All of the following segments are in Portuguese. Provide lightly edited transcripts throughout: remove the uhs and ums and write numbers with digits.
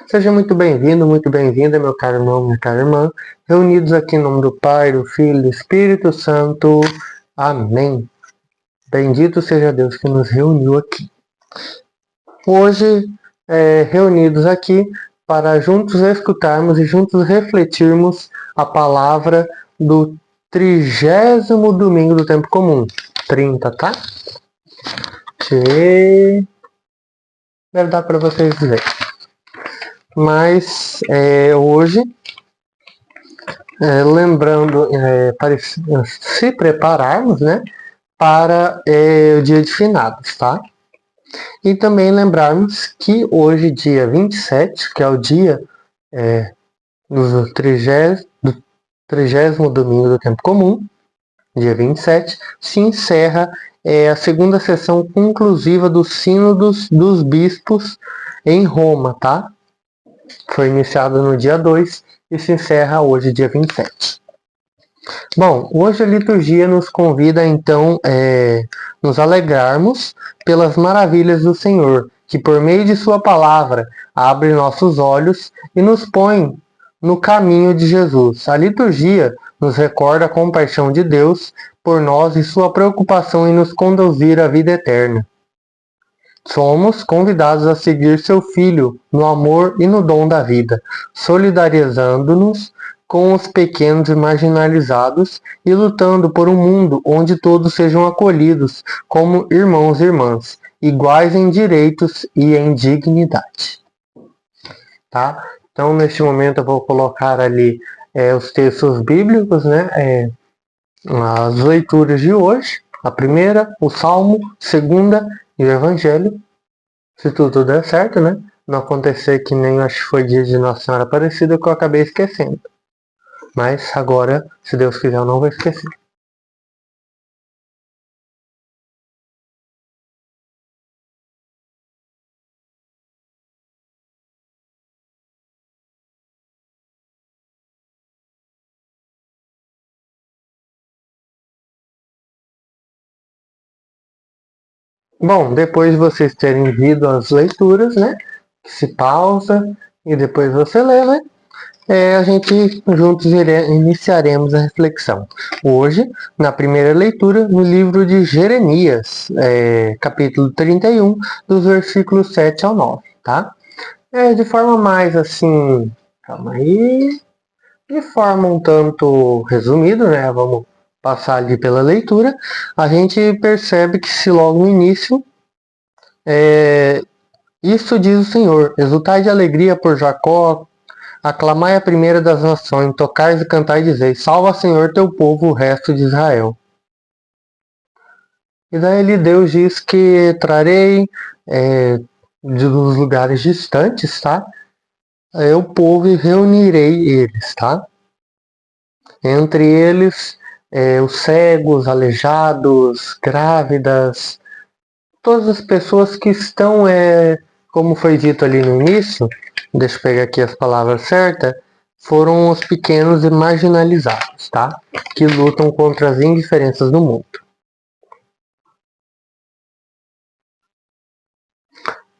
Seja muito bem-vindo, muito bem-vinda, meu caro irmão, minha cara irmã, reunidos aqui em nome do Pai, do Filho e do Espírito Santo. Amém. Bendito seja Deus que nos reuniu aqui. Hoje, reunidos aqui para juntos escutarmos e juntos refletirmos a palavra do 30º domingo do tempo comum. 30, tá? Deve dar para vocês verem. Mas hoje, lembrando, para se prepararmos, né, para o dia de finados, tá? E também lembrarmos que hoje, dia 27, que é o dia do 30º domingo do tempo comum, dia 27, se encerra a segunda sessão conclusiva do Sínodos dos Bispos em Roma, tá? Foi iniciada no dia 2 e se encerra hoje, dia 27. Bom, hoje a liturgia nos convida então nos alegrarmos pelas maravilhas do Senhor, que por meio de sua palavra abre nossos olhos e nos põe no caminho de Jesus. A liturgia nos recorda a compaixão de Deus por nós e sua preocupação em nos conduzir à vida eterna. Somos convidados a seguir seu Filho no amor e no dom da vida, solidarizando-nos com os pequenos e marginalizados e lutando por um mundo onde todos sejam acolhidos como irmãos e irmãs, iguais em direitos e em dignidade. Tá? Então, neste momento, eu vou colocar ali os textos bíblicos, né? As leituras de hoje. A primeira, o Salmo, segunda e o Evangelho. Se tudo der certo, né? Não acontecer que nem acho que foi dia de Nossa Senhora Aparecida que eu acabei esquecendo. Mas agora, se Deus quiser, eu não vou esquecer. Bom, depois de vocês terem lido as leituras, né? Se pausa e depois você lê, né? A gente juntos iniciaremos a reflexão. Hoje, na primeira leitura, no livro de Jeremias, capítulo 31, dos versículos 7 ao 9, tá? De forma mais assim, calma aí, de forma um tanto resumida, né? Vamos passar ali pela leitura. A gente percebe que se logo no início, isso diz o Senhor: exultai de alegria por Jacó, aclamai a primeira das nações, tocais e cantai e dizei: salva, Senhor, teu povo, o resto de Israel. E daí Deus diz que trarei dos lugares distantes, tá? O povo e reunirei eles, tá? Entre eles, os cegos, aleijados, grávidas, todas as pessoas que estão, como foi dito ali no início, deixa eu pegar aqui as palavras certas, foram os pequenos e marginalizados, tá? Que lutam contra as indiferenças do mundo.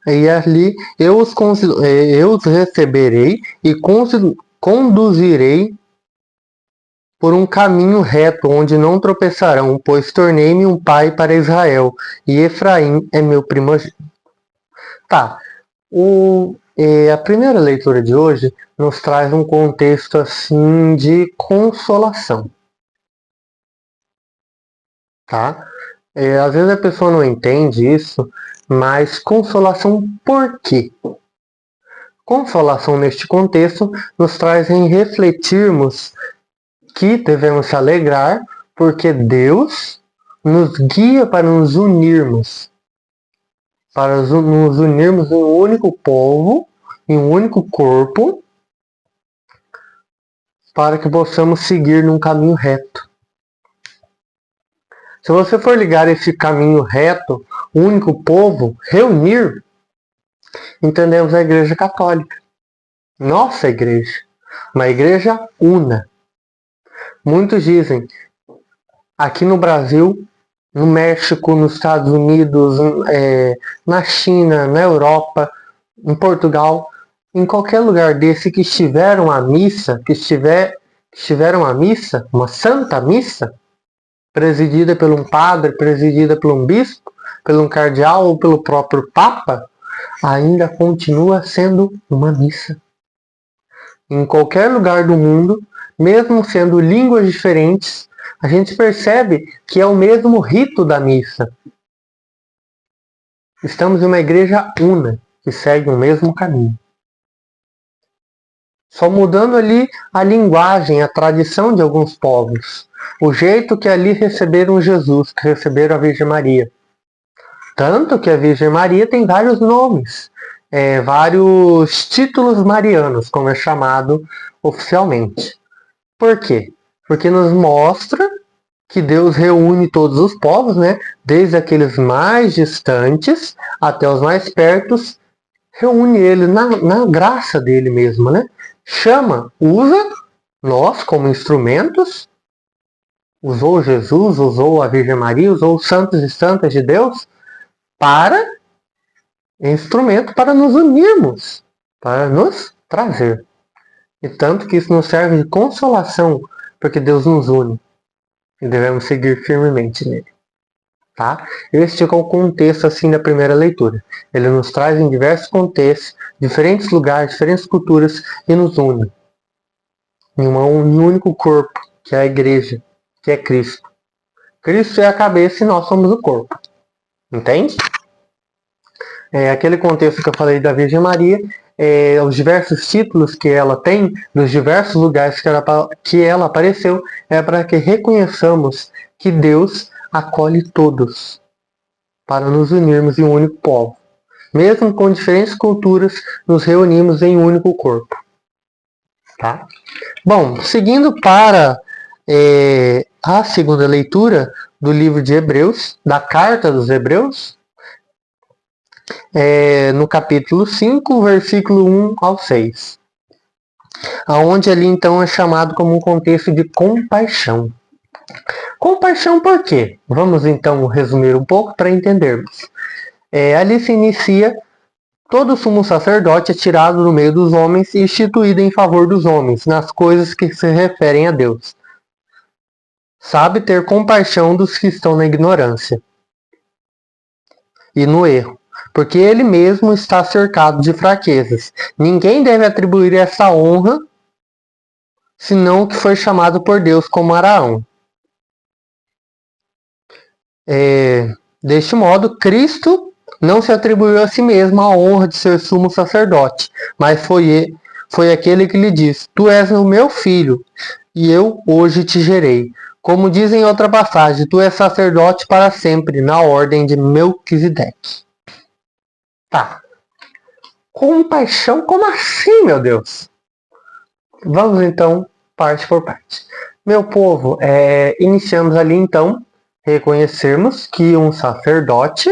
E ali eu os receberei e conduzirei por um caminho reto, onde não tropeçarão, pois tornei-me um pai para Israel, e Efraim é meu primogênito. Tá, a primeira leitura de hoje nos traz um contexto assim de consolação, tá? Às vezes a pessoa não entende isso, mas consolação por quê? Consolação neste contexto nos traz em refletirmos que devemos se alegrar porque Deus nos guia para nos unirmos em um único povo, em um único corpo, para que possamos seguir num caminho reto. Se você for ligar esse caminho reto, único povo, reunir, entendemos a Igreja Católica. Nossa igreja. Uma igreja una. Muitos dizem, aqui no Brasil, no México, nos Estados Unidos, na China, na Europa, em Portugal, em qualquer lugar desse que estiveram a missa, estiveram a missa, uma santa missa, presidida por um padre, presidida por um bispo, por um cardeal ou pelo próprio Papa, ainda continua sendo uma missa. Em qualquer lugar do mundo, mesmo sendo línguas diferentes, a gente percebe que é o mesmo rito da missa. Estamos em uma igreja una, que segue o mesmo caminho. Só mudando ali a linguagem, a tradição de alguns povos. O jeito que ali receberam Jesus, que receberam a Virgem Maria. Tanto que a Virgem Maria tem vários nomes, vários títulos marianos, como é chamado oficialmente. Por quê? Porque nos mostra que Deus reúne todos os povos, né? Desde aqueles mais distantes até os mais pertos, reúne eles na graça dele mesmo, né? Chama, usa nós como instrumentos, usou Jesus, usou a Virgem Maria, usou os santos e santas de Deus para instrumento para nos unirmos, para nos trazer. E tanto que isso nos serve de consolação, porque Deus nos une e devemos seguir firmemente nele. Tá? Este é o contexto assim da primeira leitura. Ele nos traz em diversos contextos, diferentes lugares, diferentes culturas e nos une em um único corpo, que é a igreja, que é Cristo. Cristo é a cabeça e nós somos o corpo. Entende? Aquele contexto que eu falei da Virgem Maria, os diversos títulos que ela tem, dos diversos lugares que ela apareceu, é para que reconheçamos que Deus acolhe todos, para nos unirmos em um único povo. Mesmo com diferentes culturas, nos reunimos em um único corpo. Tá? Bom, seguindo para a segunda leitura do livro de Hebreus, da carta dos Hebreus, no capítulo 5, versículo 1 ao 6. Onde ali então é chamado como um contexto de compaixão. Compaixão por quê? Vamos então resumir um pouco para entendermos. Ali se inicia: todo sumo sacerdote é tirado do meio dos homens e instituído em favor dos homens, nas coisas que se referem a Deus. Sabe ter compaixão dos que estão na ignorância e no erro, porque ele mesmo está cercado de fraquezas. Ninguém deve atribuir essa honra, senão o que foi chamado por Deus, como Araão. Deste modo, Cristo não se atribuiu a si mesmo a honra de ser sumo sacerdote, mas foi aquele que lhe disse: tu és o meu filho, e eu hoje te gerei. Como diz em outra passagem, tu és sacerdote para sempre, na ordem de Melquisedeque. Tá. Compaixão? Como assim, meu Deus? Vamos então, parte por parte. Meu povo, iniciamos ali então, reconhecermos que um sacerdote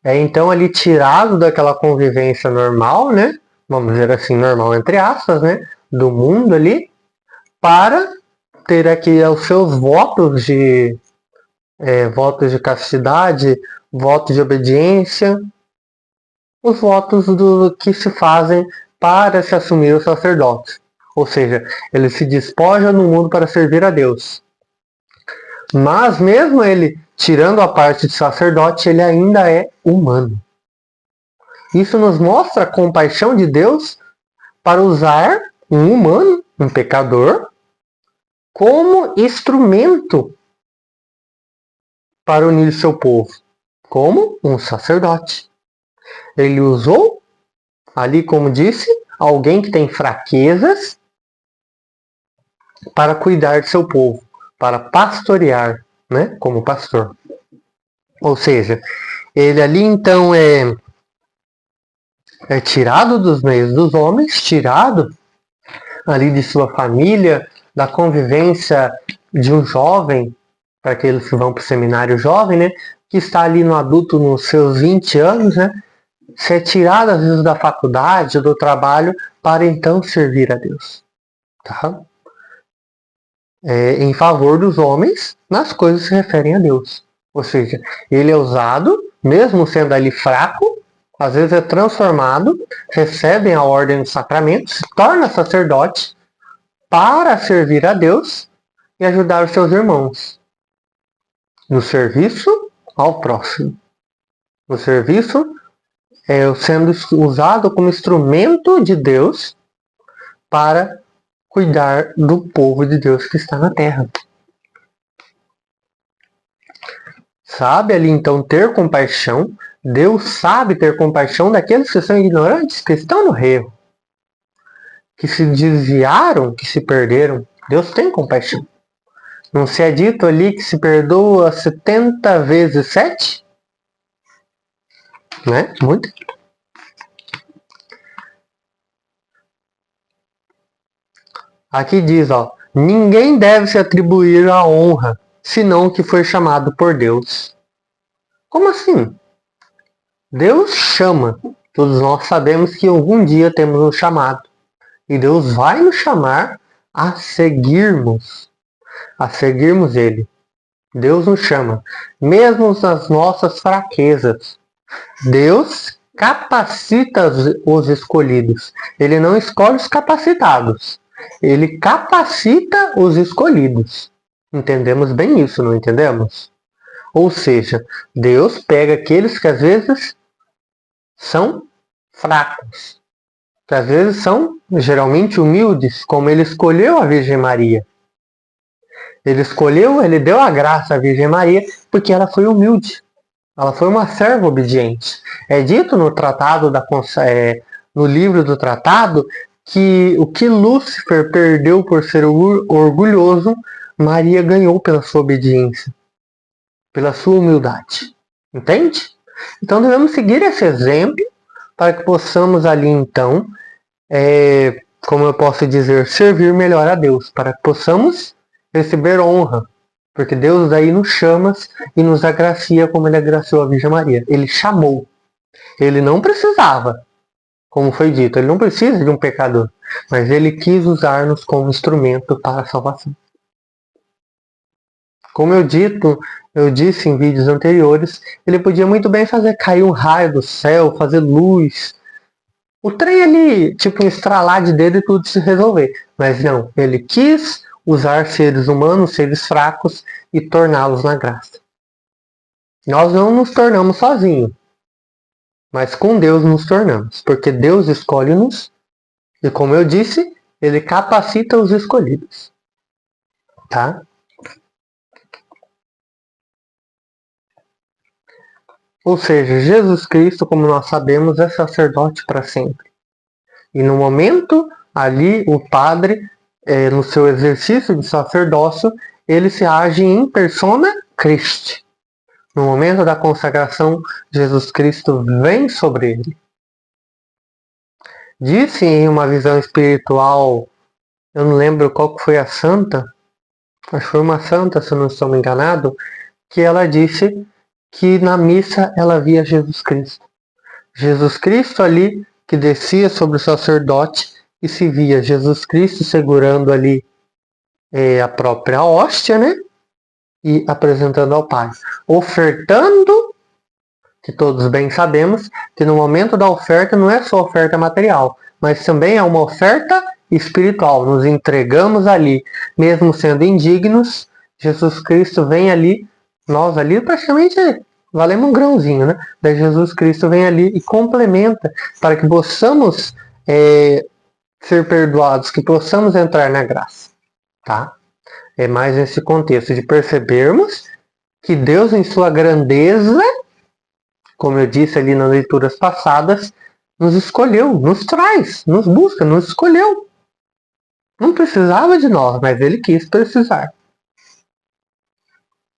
é então ali tirado daquela convivência normal, né? Vamos dizer assim, normal entre aspas, né? Do mundo ali, para ter aqui os seus votos de castidade, votos de obediência, os votos do que se fazem para se assumir o sacerdote. Ou seja, ele se despoja no mundo para servir a Deus. Mas mesmo ele tirando a parte de sacerdote, ele ainda é humano. Isso nos mostra a compaixão de Deus para usar um humano, um pecador, como instrumento para unir seu povo, como um sacerdote. Ele usou, ali como disse, alguém que tem fraquezas para cuidar de seu povo, para pastorear, né, como pastor. Ou seja, ele ali então é tirado dos meios dos homens, tirado ali de sua família, da convivência de um jovem, para aqueles que vão para o seminário jovem, né, que está ali no adulto nos seus 20 anos, né, ser tirado às vezes da faculdade, do trabalho, para então servir a Deus. Tá? Em favor dos homens, nas coisas que se referem a Deus. Ou seja, ele é usado, mesmo sendo ali fraco, às vezes é transformado, recebem a ordem dos sacramentos, se torna sacerdote para servir a Deus e ajudar os seus irmãos no serviço ao próximo. No serviço, sendo usado como instrumento de Deus para cuidar do povo de Deus que está na terra. Sabe ali então ter compaixão. Deus sabe ter compaixão daqueles que são ignorantes, que estão no erro, que se desviaram, que se perderam. Deus tem compaixão. Não se é dito ali que se perdoa 70 vezes 7? Né? Muito. Aqui diz, ninguém deve se atribuir a honra, senão o que foi chamado por Deus. Como assim? Deus chama. Todos nós sabemos que algum dia temos um chamado. E Deus vai nos chamar a seguirmos Ele. Deus nos chama, mesmo nas nossas fraquezas. Deus capacita os escolhidos. Ele não escolhe os capacitados. Ele capacita os escolhidos. Entendemos bem isso, não entendemos? Ou seja, Deus pega aqueles que às vezes são fracos, que às vezes são geralmente humildes, como Ele escolheu a Virgem Maria. Ele deu a graça à Virgem Maria porque ela foi humilde. Ela foi uma serva obediente. É dito no livro do tratado que o que Lúcifer perdeu por ser orgulhoso, Maria ganhou pela sua obediência, pela sua humildade. Entende? Então devemos seguir esse exemplo para que possamos ali então, como eu posso dizer, servir melhor a Deus, para que possamos receber honra, porque Deus aí nos chama e nos agracia como Ele agraciou a Virgem Maria. Ele chamou. Ele não precisava, como foi dito, Ele não precisa de um pecador, mas Ele quis usar-nos como instrumento para a salvação. Como eu disse em vídeos anteriores, Ele podia muito bem fazer cair um raio do céu, fazer luz. O trem ali, tipo um estralar de dedo e tudo se resolver. Mas não, Ele quis usar seres humanos, seres fracos e torná-los na graça. Nós não nos tornamos sozinhos, mas com Deus nos tornamos, porque Deus escolhe-nos e, como eu disse, Ele capacita os escolhidos. Tá? Ou seja, Jesus Cristo, como nós sabemos, é sacerdote para sempre. E no momento ali, o Padre, no seu exercício de sacerdócio, ele se age em persona Christi. No momento da consagração, Jesus Cristo vem sobre ele. Disse em uma visão espiritual, eu não lembro qual foi a santa, acho que foi uma santa, se eu não estou me enganado, que ela disse que na missa ela via Jesus Cristo. Jesus Cristo ali que descia sobre o sacerdote e se via Jesus Cristo segurando ali a própria hóstia, né? E apresentando ao Pai. Ofertando, que todos bem sabemos, que no momento da oferta não é só oferta material, mas também é uma oferta espiritual. Nos entregamos ali, mesmo sendo indignos, Jesus Cristo vem ali, nós ali praticamente valemos um grãozinho, né? Daí Jesus Cristo vem ali e complementa para que possamos ser perdoados, que possamos entrar na graça, tá? É mais nesse contexto de percebermos que Deus, em sua grandeza, como eu disse ali nas leituras passadas, nos escolheu, nos traz, nos busca, nos escolheu. Não precisava de nós, mas Ele quis precisar.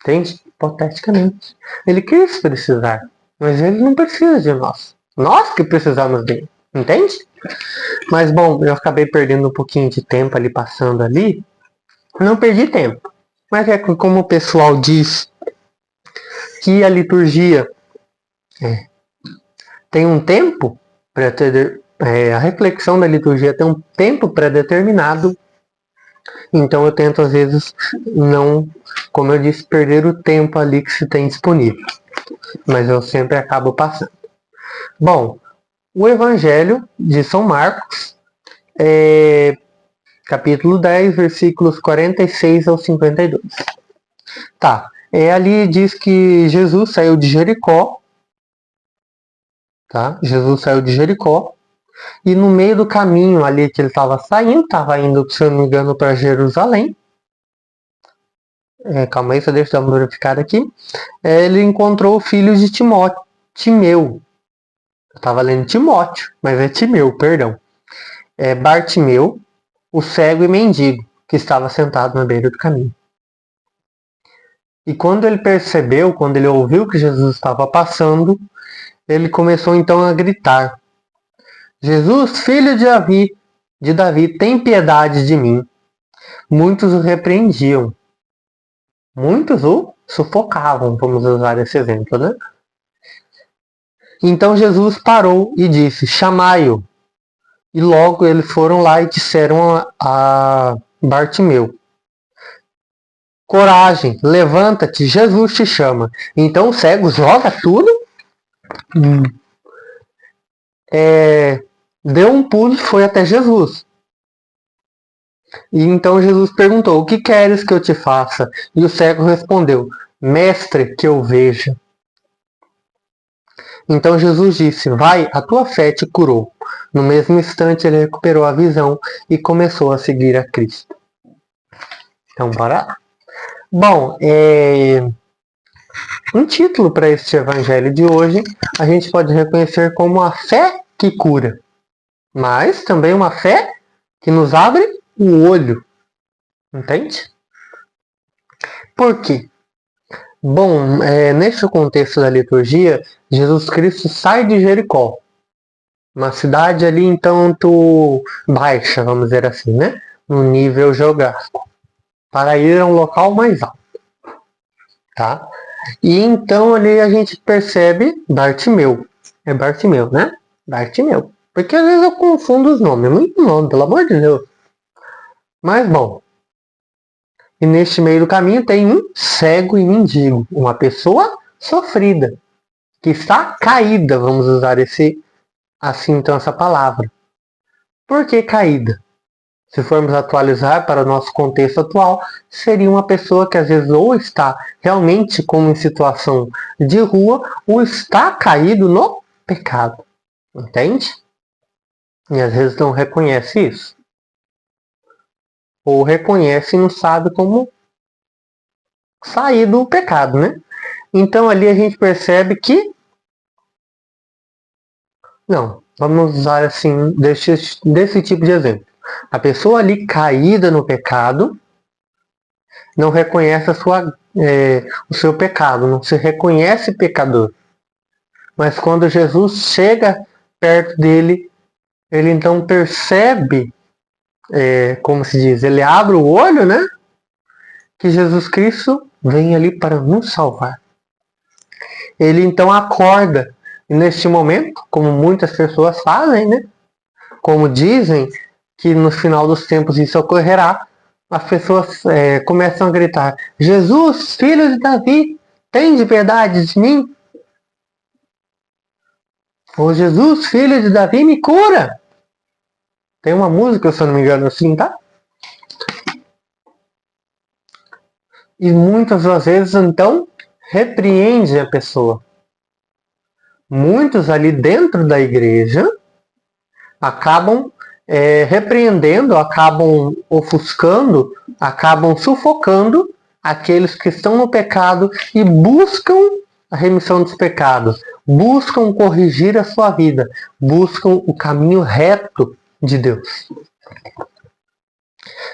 Entende? Hipoteticamente. Ele quis precisar, mas Ele não precisa de nós. Nós que precisamos dele. Entende? Mas bom, eu acabei perdendo um pouquinho de tempo ali, passando ali. Não perdi tempo. Mas é como o pessoal diz que a liturgia tem um tempo, a reflexão da liturgia tem um tempo pré-determinado. Então eu tento às vezes não, como eu disse, perder o tempo ali que se tem disponível. Mas eu sempre acabo passando. Bom, o Evangelho de São Marcos, capítulo 10, versículos 46 ao 52. Tá, ali diz que Jesus saiu de Jericó, tá? Jesus saiu de Jericó, e no meio do caminho ali que ele estava saindo, estava indo, se eu não me engano, para Jerusalém. Calma aí, só deixa eu dar uma verificada aqui. Ele encontrou o filho de Timeu. Eu estava lendo Timóteo, mas é Timeu, perdão. Bartimeu, o cego e mendigo, que estava sentado na beira do caminho. E quando ele percebeu, quando ele ouviu que Jesus estava passando, ele começou então a gritar: Jesus, filho de Davi, tem piedade de mim. Muitos o repreendiam. Muitos o sufocavam, vamos usar esse exemplo, né? Então Jesus parou e disse: chamai-o. E logo eles foram lá e disseram a Bartimeu: coragem, levanta-te, Jesus te chama. Então o cego joga tudo, deu um pulo e foi até Jesus. E então Jesus perguntou: o que queres que eu te faça? E o cego respondeu: mestre, que eu veja. Então Jesus disse: vai, a tua fé te curou. No mesmo instante ele recuperou a visão e começou a seguir a Cristo. Então, bora lá. Bom, um título para este evangelho de hoje a gente pode reconhecer como a fé que cura, mas também uma fé que nos abre o olho. Entende? Por quê? Bom, neste contexto da liturgia, Jesus Cristo sai de Jericó, uma cidade ali então baixa, vamos dizer assim, né? No nível geográfico, para ir a um local mais alto, tá? E então ali a gente percebe Bartimeu. É Bartimeu, né? Bartimeu. Porque às vezes eu confundo os nomes. É muito nome, pelo amor de Deus. Mas bom. E neste meio do caminho tem um cego e mendigo. Uma pessoa sofrida. Que está caída, vamos usar então essa palavra. Por que caída? Se formos atualizar para o nosso contexto atual, seria uma pessoa que às vezes ou está realmente como em situação de rua, ou está caído no pecado. Entende? E às vezes não reconhece isso. Ou reconhece e não sabe como sair do pecado, né? Então ali a gente percebe que não, vamos usar assim desse tipo de exemplo. A pessoa ali caída no pecado não reconhece o seu pecado, não se reconhece pecador. Mas quando Jesus chega perto dele, ele então percebe, como se diz, ele abre o olho, né? Que Jesus Cristo vem ali para nos salvar. Ele então acorda, e neste momento, como muitas pessoas fazem, né? Como dizem que no final dos tempos isso ocorrerá, as pessoas começam a gritar: Jesus, filho de Davi, tem de piedade de mim? Ou Jesus, filho de Davi, me cura! Tem uma música, se eu não me engano, assim, tá? E muitas das vezes, então, repreende a pessoa. Muitos ali dentro da igreja acabam repreendendo, acabam ofuscando, acabam sufocando aqueles que estão no pecado e buscam a remissão dos pecados, buscam corrigir a sua vida, buscam o caminho reto de Deus.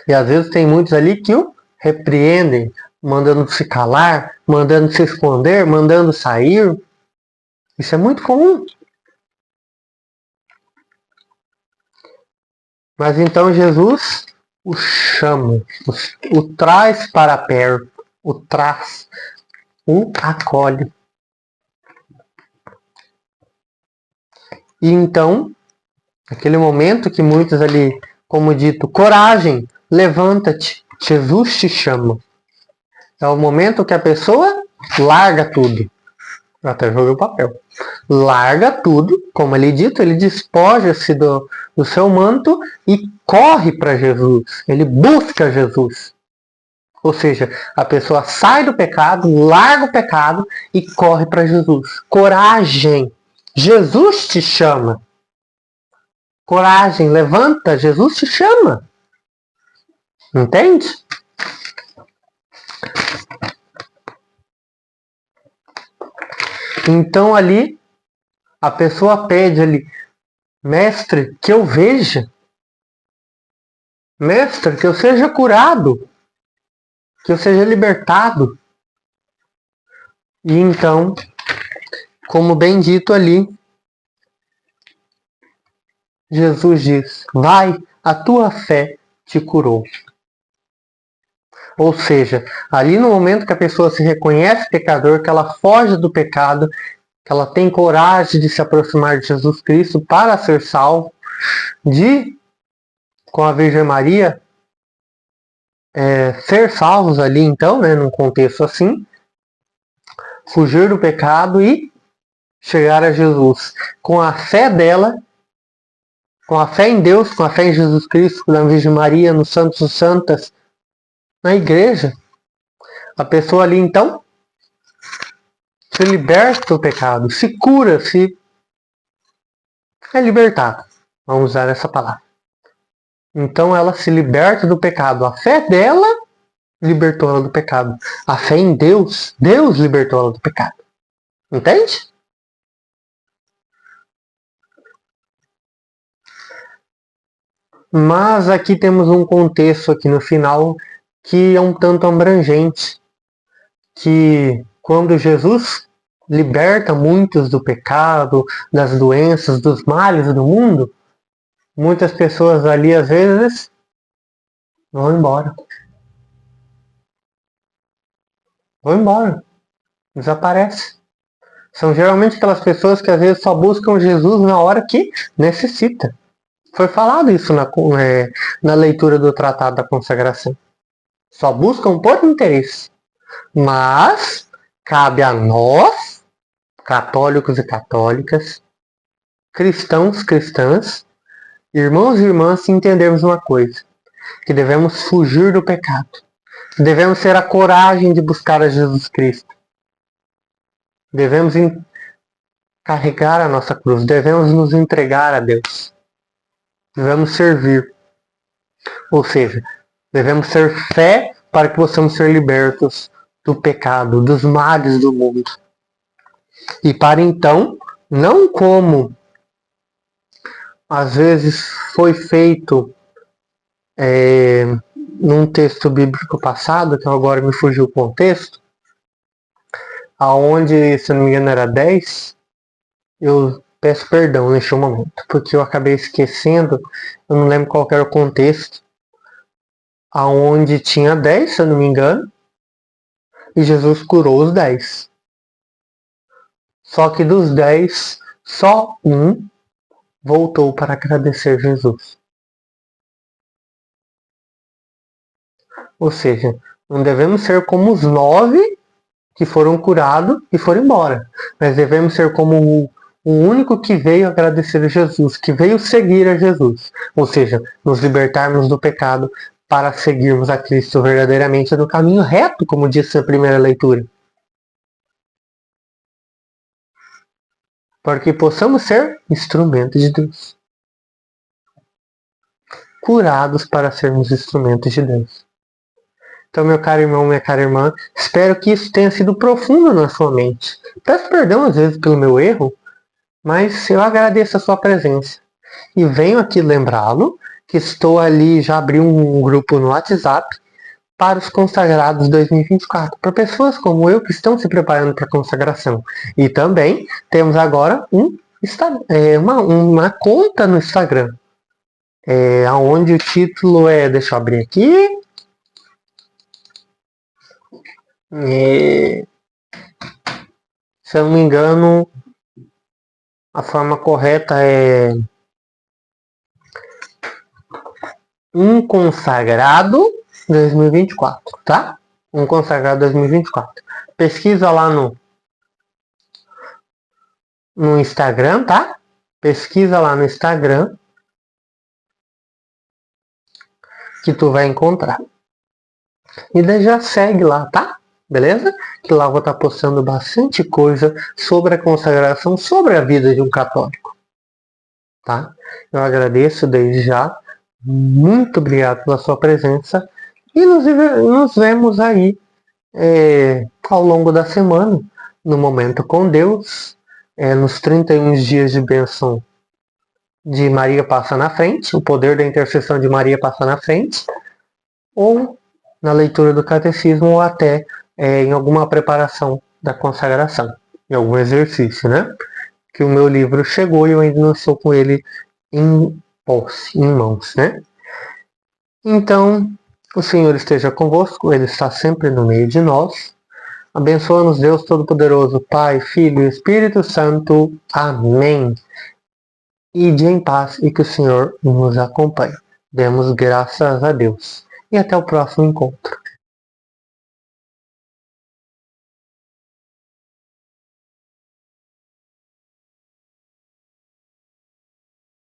E às vezes tem muitos ali que o repreendem, mandando se calar, mandando se esconder, mandando sair. Isso é muito comum. Mas então Jesus o chama, o traz para perto, o acolhe. E então, naquele momento que muitos ali, como dito, coragem, levanta-te, Jesus te chama. É o momento que a pessoa larga tudo. Eu até joguei o papel. Larga tudo, como ele dito, ele despoja-se do seu manto e corre para Jesus. Ele busca Jesus. Ou seja, a pessoa sai do pecado, larga o pecado e corre para Jesus. Coragem. Jesus te chama. Coragem, levanta, Jesus te chama. Entende? Então ali, a pessoa pede ali, mestre, que eu veja. Mestre, que eu seja curado. Que eu seja libertado. E então, como bem dito ali, Jesus diz, vai, a tua fé te curou. Ou seja, ali no momento que a pessoa se reconhece pecador, que ela foge do pecado, que ela tem coragem de se aproximar de Jesus Cristo para ser salvo, de, com a Virgem Maria, ser salvos ali então, né, num contexto assim, fugir do pecado e chegar a Jesus. Com a fé dela, com a fé em Deus, com a fé em Jesus Cristo, na Virgem Maria, nos santos e santas, na igreja, a pessoa ali então se liberta do pecado, se cura, se é libertada. Vamos usar essa palavra. Então ela se liberta do pecado. A fé dela libertou ela do pecado. A fé em Deus, Deus libertou ela do pecado. Entende? Mas aqui temos um contexto aqui no final que é um tanto abrangente. Que quando Jesus liberta muitos do pecado, das doenças, dos males do mundo, muitas pessoas ali às vezes vão embora. Vão embora. Desaparece. São geralmente aquelas pessoas que às vezes só buscam Jesus na hora que necessita. Foi falado isso na leitura do Tratado da Consagração. Só buscam por interesse. Mas cabe a nós, católicos e católicas, cristãos, cristãs, irmãos e irmãs, entendermos uma coisa. Que devemos fugir do pecado. Devemos ter a coragem de buscar a Jesus Cristo. Devemos carregar a nossa cruz. Devemos nos entregar a Deus. Devemos servir. Ou seja, devemos ter fé para que possamos ser libertos do pecado, dos males do mundo. E para então, não como às vezes foi feito num texto bíblico passado, que agora me fugiu o contexto, aonde, se não me engano, era 10, eu peço perdão neste momento, porque eu acabei esquecendo, eu não lembro qual era o contexto, aonde tinha 10, se eu não me engano, e Jesus curou os 10. Só que dos 10, só um voltou para agradecer Jesus. Ou seja, não devemos ser como os 9 que foram curados e foram embora. Mas devemos ser como o único que veio agradecer a Jesus, que veio seguir a Jesus. Ou seja, nos libertarmos do pecado para seguirmos a Cristo verdadeiramente no caminho reto, como disse a primeira leitura. Para que possamos ser instrumentos de Deus. Curados para sermos instrumentos de Deus. Então, meu caro irmão, minha cara irmã, espero que isso tenha sido profundo na sua mente. Peço perdão às vezes pelo meu erro, mas eu agradeço a sua presença. E venho aqui lembrá-lo que estou ali, já abri um grupo no WhatsApp para os consagrados 2024, para pessoas como eu que estão se preparando para a consagração. E também temos agora uma conta no Instagram, onde o título é, deixa eu abrir aqui, se eu não me engano, a forma correta é Um Consagrado 2024, tá? Um Consagrado 2024. Pesquisa lá no Instagram, tá? Pesquisa lá no Instagram que tu vai encontrar. E daí já segue lá, tá? Beleza? Que lá eu vou estar postando bastante coisa sobre a consagração, sobre a vida de um católico, tá? Eu agradeço desde já. Muito obrigado pela sua presença. E nos vemos aí ao longo da semana, no Momento com Deus, nos 31 dias de bênção de Maria Passa na Frente, o poder da intercessão de Maria Passa na Frente, ou na leitura do catecismo, ou até em alguma preparação da consagração, em algum exercício, né? Que o meu livro chegou e eu ainda não estou com ele em posse, em mãos, né? Então, o Senhor esteja convosco, Ele está sempre no meio de nós. Abençoa-nos Deus Todo-Poderoso, Pai, Filho e Espírito Santo. Amém. Ide em paz e que o Senhor nos acompanhe. Demos graças a Deus. E até o próximo encontro.